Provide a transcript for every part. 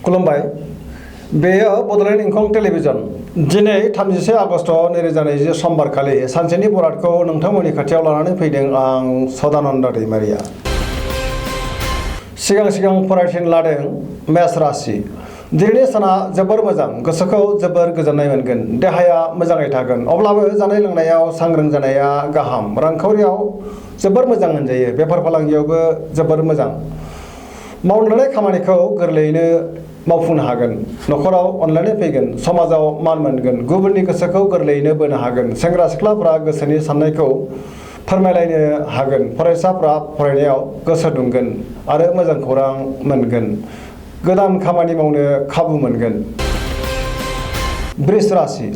खुलुमबाय बेयो बड'लेण्ड इंखं टेलिभिजन दिनै 31 आगस्ट 2020 समबार खालि सानसेनि बरादखौ नोंथांमोननि खाथियाव लानानै फैदों आं सदानन्द दैमारिया। सिगां फरायथिन लादों मेष राशि। दिनैनि साना जोबोर मोजां, गोसोखौ जोबोर गोजोननाय मोनगोन, देहाया मोजाङै थागोन। अब्लाबो जानाय लोंनायाव सांग्रां जानाया गाहाम। रांखावरियाव जोबोर मोजां होनजायो, बेफार फालांगियावबो जोबोर मोजां। मावनो लानाय खामानिखौ गोरलैयैनो मावफुंनो हागोन। न'खराव अनलायनाय फैगोन, समाजाव मान मोनगोन, गुबुननि गोसोखौ गोरलैयैनो बोनो हागोन। सेंग्रा सिख्लाफ्रा गोसोनि साननायखौ फोरमायलायनो हागोन। फरायसाफ्रा फरायनायाव गोसो दुंगोन आरो मोजां खौरां मोनगोन। गोदान खामानि मावनो खाबु मोनगोन। बृष राशि।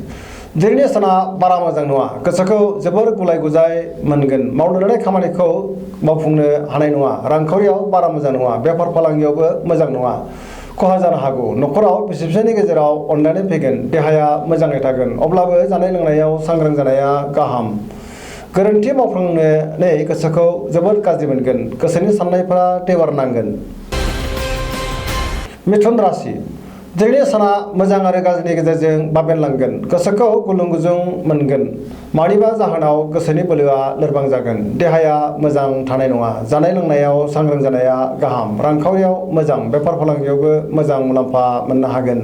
दिनैनि साना बारा मोजां नङा, गोसोखौ जोबोर गुलाय गुजाय मोनगोन। मावनो लानाय खामानिखौ मावफुंनो हानाय नङा। रांखावरियाव बारा मोजां नङा, बेफार फालांगियावबो मोजां नङा, खहा जानो हागौ। न'खराव बिसि फिसायनि गेजेराव अनलायनाय फैगोन, देहाया मोजाङै थागोन। अब्लाबो जानाय लोंनायाव सांग्रां जानाया गाहाम। गोरोन्थि मावफ्लांनानै गोसोखौ जोबोद गाज्रि मोनगोन, गोसोनि साननायफोरा देबारनांगोन। मिथुन राशि। दिनैनि साना मोजां आरो गाज्रिनि गेजेरजों बाबेनलांगोन, गोसोखौ गुलुं गुजुं मोनगोन। मानिबा जाहोनाव गोसोनि बोलोआ लोरबां जागोन, देहाया मोजां थानाय नङा। जानाय लोंनायाव सांग्रां जानाया गाहाम। रांखावरियाव मोजां, बेफार फालांगियावबो मोजां मुलाम्फा मोननो हागोन।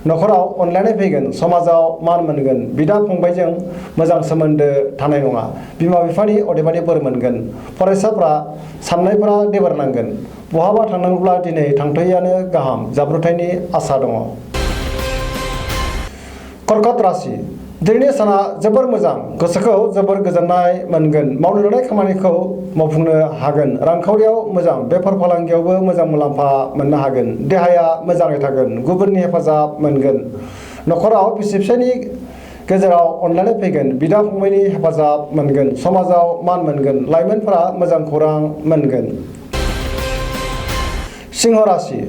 न'खराव अनलायनाय फैगोन, समाजाव मान मोनगोन। बिदा फंबायजों मोजां सोमोन्दो थानाय नङा, बिमा बिफानि अदेबानि बोर मोनगोन। फरायसाफ्रा साननायफोरा देबारनांगोन। बहाबा थांनांगौब्ला दिनै थांथ'यैआनो गाहाम, जाब्रबथायनि आसा दङ। कर्कट राशि। दिनैनि साना जोबोर मोजां, गोसोखौ जोबोर गोजोननाय मोनगोन। मावनो लानाय खामानिखौ मावफुंनो हागोन। रांखावरियाव मोजां, बेफार फालांगियावबो मोजां मुलाम्फा मोननो हागोन। देहाया मोजाङै थागोन, गुबुननि हेफाजाब मोनगोन। न'खराव बिसि फिसायनि गेजेराव अनलायनाय फैगोन, बिदा फंबायनि हेफाजाब मोनगोन। समाजाव मान मोनगोन, लाइमोनफोरा मोजां खौरां मोनगोन। सिंह राशि।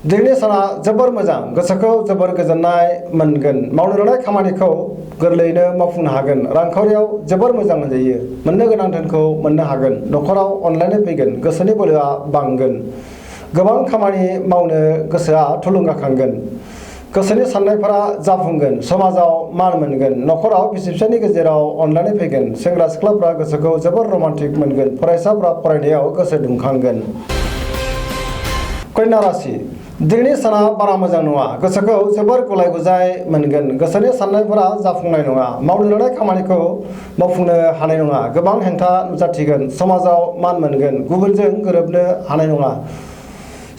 दिनैनि साना जोबोर मोजां, गोसोखौ जोबोर गोजोननाय मोनगोन। मावनो लानाय खामानिखौ गोरलैयैनो मावफुंनो हागोन। रांखावरियाव जोबोर मोजां मोनजायो, मोननो गोनां धोनखौ मोननो हागोन। न'खराव अनलायनाय फैगोन, गोसोनि बोलोआ बांगोन। गोबां खामानि मावनो गोसोआ थुलुंगाखांगोन, गोसोनि साननायफोरा जाफुंगोन। समाजाव मान मोनगोन। न'खराव बिसि फिसायनि गेजेराव अनलायनाय फैगोन। सेंग्रा सिख्लाफ्रा गोसोखौ जोबोर रमान्टिक मोनगोन। फरायसाफ्रा फरायनायाव गोसो दुंखांगोन। कन्या राशि। दिनैनि साना बारा मोजां नङा, गोसोखौ जोबोर गुलाय गुजाय मोनगोन। गोसोनि साननायफोरा जाफुंनाय नङा, मावनो लानाय खामानिखौ मावफुंनो हानाय नङा। गोबां हेंथा नुजाथिगोन। समाजाव मान मोनगोन, गुबुनजों गोरोबनो हानाय नङा।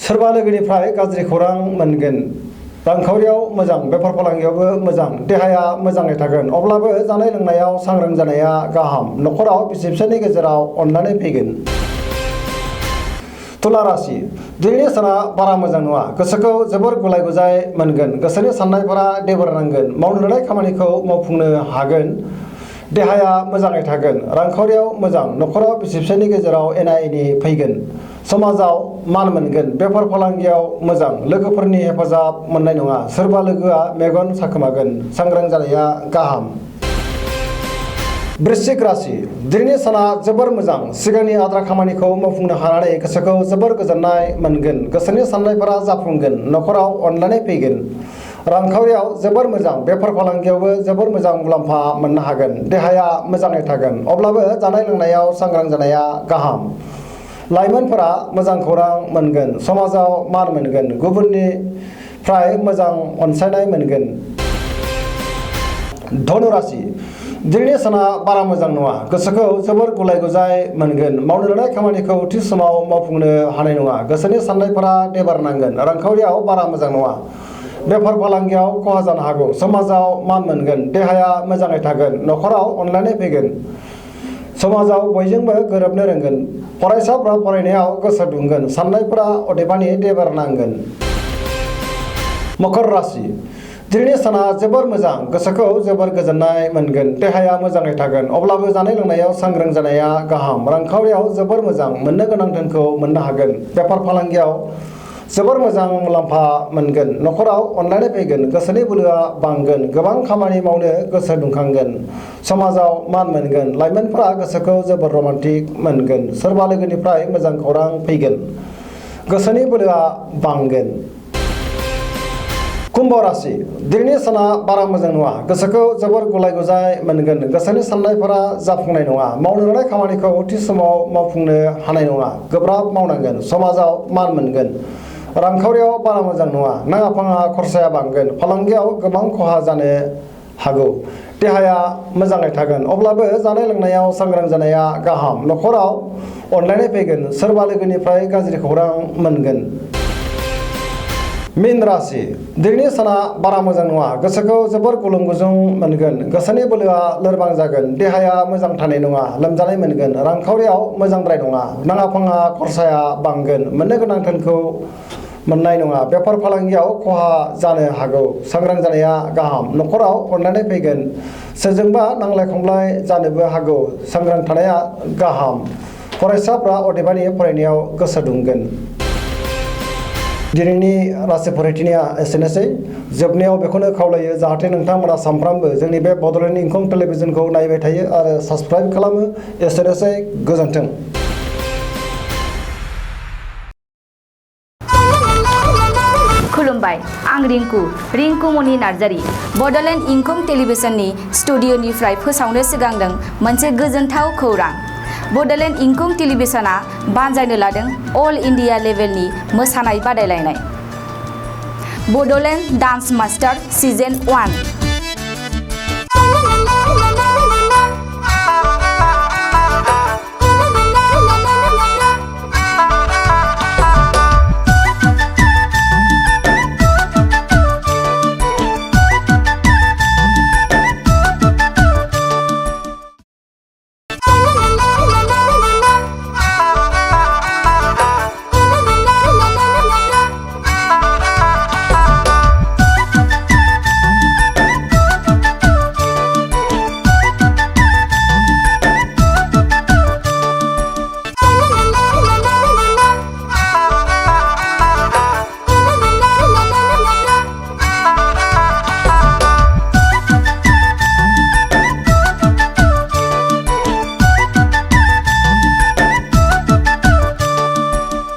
सोरबा लोगोनिफ्राय गाज्रि खौरां मोनगोन। रांखावरियाव मोजां, बेफार फालांगियावबो मोजां। देहाया मोजाङै थागोन। अब्लाबो जानाय लोंनायाव सांग्रां जानाया गाहाम। न'खराव बिसि फिसायनि गेजेराव अनलायनाय फैगोन। तुला राशि। दिनैनि साना बारा मोजां नङा, गोसोखौ जोबोर गुलाय गुजाय मोनगोन। गोसोनि साननायफोरा देबारनांगोन। मावनो लानाय खामानिखौ मावफुंनो हागोन। देहाया मोजाङै थागोन। रांखावरियाव मोजां। न'खराव बिसि फिसायनि गेजेराव एना एनि फैगोन। समाजाव मान मोनगोन। बेफार फालांगियाव मोजां, लोगोफोरनि हेफाजाब मोननाय नङा। सोरबा लोगोआ मेगन साखोमागोन। सांग्रां जानाया गाहाम। वृश्चिक राशि। दिनैनि साना जोबोर मोजां, सिगांनि आद्रा खामानिखौ मावफुंनो हानानै गोसोखौ जोबोर गोजोननाय मोनगोन। गोसोनि साननायफोरा जाफुंगोन। न'खराव अनलायनाय फैगोन। रांखावरियाव जोबोर मोजां, बेफार फालांगियावबो जोबोर मोजां मुलाम्फा मोननो हागोन। देहाया मोजाङै थागोन। अब्लाबो जानाय लोंनायाव सांग्रां जानाया गाहाम। लाइमोनफोरा मोजां खौरां मोनगोन। समाजाव मान मोनगोन। गुबुननिफ्राय मोजां अनसायनाय मोनगोन। धनु राशि। दिनैनि साना बारा मोजां नङा, गोसोखौ जोबोर गुलाय गुजाय मोनगोन। मावनो लानाय खामानिखौ थि समाव मावफुंनो हानाय नङा। गोसोनि साननायफोरा देबारनांगोन। रांखावरियाव बारा मोजां नङा, बेफार फालांगियाव खहा जानो हागौ। समाजाव मान मोनगोन। देहाया मोजाङै थागोन। न'खराव अनलायनाय फैगोन। समाजाव बयजोंबो गोरोबनो रोंगोन। फरायसाफ्रा फरायनायाव गोसो दुंगोन। साननायफोरा अदेबानि देबारनांगोन। मकर राशि। दिनैनि साना जोबोर मोजां, गोसोखौ जोबोर गोजोननाय मोनगोन। देहाया मोजाङै थागोन। अब्लाबो जानाय लोंनायाव सांग्रां जानाया गाहाम। रांखावरियाव जोबोर मोजां, मोननो गोनां धोनखौ मोननो हागोन। बेफार फालांगियाव जोबोर मोजां मुलाम्फा मोनगोन। न'खराव अनलायनाय फैगोन। गोसोनि बोलोआ बांगोन। गोबां खामानि मावनो गोसो दुंखांगोन। समाजाव मान मोनगोन। लाइमोनफोरा गोसोखौ जोबोर रमान्टिक मोनगोन। सोरबा लोगोनिफ्राय मोजां खौरां फैगोन। गोसोनि बोलोआ बांगोन। कुम्भ राशि दिनैनि साना बारा मोजां नङा गोसोखौ जोबोर गुलाय गुजाय मोनगोन गोसोनि साननायफोरा जाफुंनाय नङा मावनो लानाय खामानिखौ थि समाव मावफुंनो हानाय नङा गोब्राब मावनांगोन समाजाव मान मोनगोन रांखावरियाव बारा मोजां नङा नाङा फाङा खरसाया बांगोन फालांगियाव गोबां खहा जानो हागौ देहाया मोजाङै थागोन अब्लाबो जानाय लोंनायाव सांग्रां जानाया गाहाम नखराव अनलायनाय फैगोन सोरबा लोगोनिफ्राय गाज्रि खौरां मोनगोन मीन राशि दिनैनि साना बारा मोजां नङा गोसोखौ जोबोर गुलुं गुजुं मोनगोन गोसोनि बोलोआ लोरबां जागोन देहाया मोजां थानाय नङा लोमजानाय मोनगोन रांखावरियाव मोजांद्राय नङा नाङा फाङा खरसाया बांगोन मोननो गोनां धोनखौ मोननाय नङा बेफार फालांगियाव खहा जानो हागौ सांग्रां जानाया गाहाम नखराव अनलायनाय फैगोन सोरजोंबा नांलाय खमलाय जानोबो हागौ सांग्रां थानाया गाहाम फरायसाफ्रा अदेबानि फरायनायाव गोसो दुंगोन दिनैनि राशि फरायथिनिया एसेनोसै जोबनायाव बेखौनो खावलायो जाहाथे नोंथांमोना सानफ्रामबो जोंनि बे बड'लेण्ड इंखं टेलिभिजनखौ नायबाय थायो आरो साबस्क्राइब खालामो एसेनोसै गोजोन्थों खुलुमबाय आं रिंकु मनि नार्जारी बड'लेण्ड इंखं टेलिभिजननि स्टुडिअनिफ्राय फोसावनो सिगांदों मोनसे गोजोनथाव खौरां बड'लेण्ड इंखं टेलिभिजनआ बानजायनो लादों अल इन्डिया लेभेलनि मोसानाय बादायलायनाय बड'लेण्ड डान्स मास्टार सिजन 1